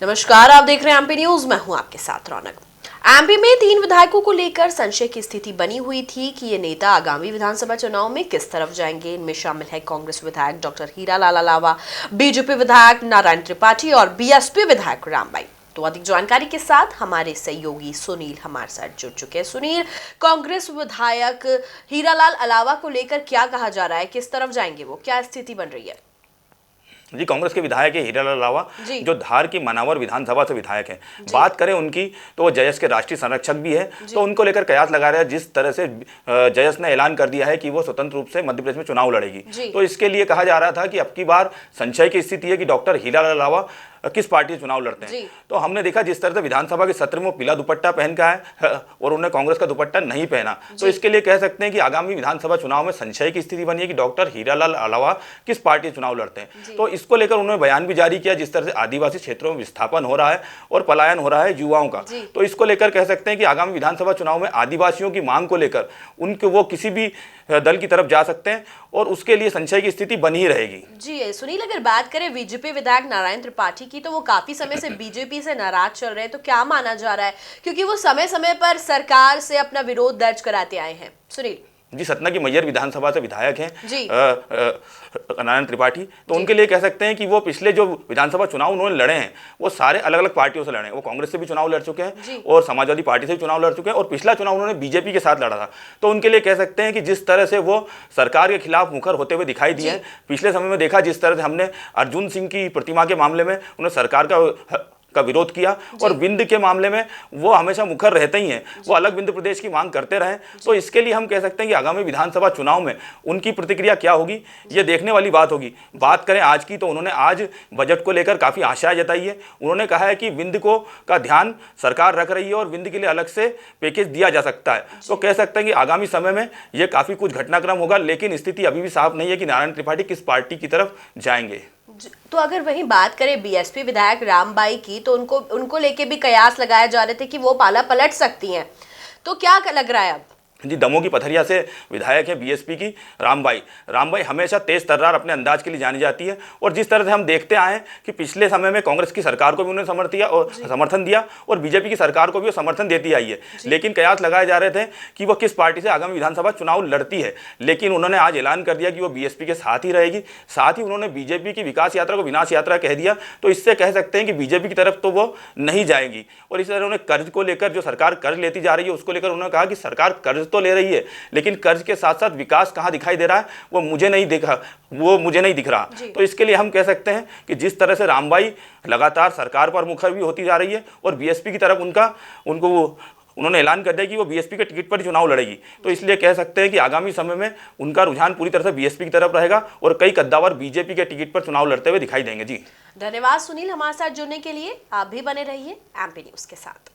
नमस्कार, आप देख रहे हैं एमपी न्यूज। मैं हूं आपके साथ रौनक। एमपी में 3 विधायकों को लेकर संशय की स्थिति बनी हुई थी कि ये नेता आगामी विधानसभा चुनाव में किस तरफ जाएंगे। इनमें शामिल है कांग्रेस विधायक डॉक्टर हीरालाल अलावा, बीजेपी विधायक नारायण त्रिपाठी और बीएसपी विधायक रामबाई। तो अधिक जानकारी के साथ हमारे सहयोगी सुनील हमारे साथ जुड़ चुके हैं। सुनील, कांग्रेस विधायक हीरालाल अलावा को लेकर क्या कहा जा रहा है, किस तरफ जाएंगे वो, क्या स्थिति बन रही है? जी, कांग्रेस के विधायक है हीरालाल अलावा, जो धार की मनावर विधानसभा से विधायक हैं। बात करें उनकी तो वो जयस के राष्ट्रीय संरक्षक भी है, तो उनको लेकर कयास लगा रहे हैं। जिस तरह से जयस ने ऐलान कर दिया है कि वो स्वतंत्र रूप से मध्य प्रदेश में चुनाव लड़ेगी, तो इसके लिए कहा जा रहा था कि अब की बार संशय की स्थिति है कि डॉक्टर हीरालाल अलावा किस पार्टी से चुनाव लड़ते हैं। तो हमने देखा जिस तरह से विधानसभा के सत्र में पीला दुपट्टा पहन का है और उन्होंने कांग्रेस का दुपट्टा नहीं पहना, तो इसके लिए कह सकते हैं कि आगामी विधानसभा चुनाव में संशय की स्थिति बनी है कि डॉक्टर हीरालाल अलावा किस पार्टी से चुनाव लड़ते हैं। तो इसको लेकर उन्होंने बयान भी जारी किया, जिस तरह से आदिवासी क्षेत्रों में विस्थापन हो रहा है और पलायन हो रहा है युवाओं का, तो इसको लेकर कह सकते हैं कि आगामी विधानसभा चुनाव में आदिवासियों की मांग को लेकर उनके वो किसी भी दल की तरफ जा सकते हैं और उसके लिए संशय की स्थिति बनी ही रहेगी। जी सुनील, अगर बात करें बीजेपी विधायक नारायण त्रिपाठी की, तो वो काफी समय से बीजेपी से नाराज चल रहे हैं। तो क्या माना जा रहा है, क्योंकि वो समय समय पर सरकार से अपना विरोध दर्ज कराते आए हैं? सुनील जी, सतना की मैयर विधानसभा से विधायक हैं नारायण त्रिपाठी, तो उनके लिए कह सकते हैं कि वो पिछले जो विधानसभा चुनाव उन्होंने लड़े हैं वो सारे अलग अलग पार्टियों से लड़े हैं। वो कांग्रेस से भी चुनाव लड़ चुके हैं और समाजवादी पार्टी से भी चुनाव लड़ चुके हैं, और पिछला चुनाव उन्होंने बीजेपी के साथ लड़ा था। तो उनके लिए कह सकते हैं कि जिस तरह से वो सरकार के खिलाफ मुखर होते हुए दिखाई दिए हैं, पिछले समय में देखा जिस तरह से हमने अर्जुन सिंह की प्रतिमा के मामले में उन्हें सरकार का विरोध किया, और विंध्य के मामले में वो हमेशा मुखर रहते ही हैं, वो अलग विंध्य प्रदेश की मांग करते रहे। तो इसके लिए हम कह सकते हैं कि आगामी विधानसभा चुनाव में उनकी प्रतिक्रिया क्या होगी, ये देखने वाली बात होगी। बात करें आज की, तो उन्होंने आज बजट को लेकर काफ़ी आशाएं जताई है। उन्होंने कहा है कि विंध्य को का ध्यान सरकार रख रही है और विंध्य के लिए अलग से पैकेज दिया जा सकता है। तो कह सकते हैं कि आगामी समय में ये काफ़ी कुछ घटनाक्रम होगा, लेकिन स्थिति अभी भी साफ नहीं है कि नारायण त्रिपाठी किस पार्टी की तरफ जाएंगे। तो अगर वहीं बात करें बीएसपी विधायक रामबाई की, तो उनको लेके भी कयास लगाए जा रहे थे कि वो पाला पलट सकती हैं। तो क्या लग रहा है अब? जी, दमोह की पथरिया से विधायक है बीएसपी की रामबाई हमेशा तेज तर्रार अपने अंदाज के लिए जानी जाती है, और जिस तरह से हम देखते आए हैं कि पिछले समय में कांग्रेस की सरकार को भी उन्होंने समर्थन दिया और बीजेपी की सरकार को भी वो समर्थन देती आई है। लेकिन कयास लगाए जा रहे थे कि वो किस पार्टी से आगामी विधानसभा चुनाव लड़ती है, लेकिन उन्होंने आज ऐलान कर दिया कि वो बीएसपी के साथ ही रहेगी। साथ ही उन्होंने बीजेपी की विकास यात्रा को विनाश यात्रा कह दिया। तो इससे कह सकते हैं कि बीजेपी की तरफ तो वो नहीं जाएंगी। और इस तरह उन्होंने कर्ज को लेकर, जो सरकार कर्ज लेती जा रही है उसको लेकर उन्होंने कहा कि सरकार कर्ज तो ले रही है, लेकिन कर्ज के साथ साथ विकास कहां दिखाई दे रहा है वो मुझे नहीं दिख रहा। तो इसके लिए हम कह सकते हैं कि जिस तरह से रामबाई लगातार सरकार पर मुखर भी होती जा रही है और बीएसपी की तरफ उन्होंने ऐलान कर दिया कि वो बीएसपी के टिकट पर चुनाव लड़ेगी, तो इसलिए कह सकते हैं कि आगामी समय में उनका रुझान पूरी तरह से बीएसपी की तरफ रहेगा और कई कद्दावर बीजेपी के टिकट पर चुनाव लड़ते हुए दिखाई देंगे। जी धन्यवाद सुनील, हमारे साथ जुड़ने के लिए। आप भी बने रहिए एमपी न्यूज के साथ।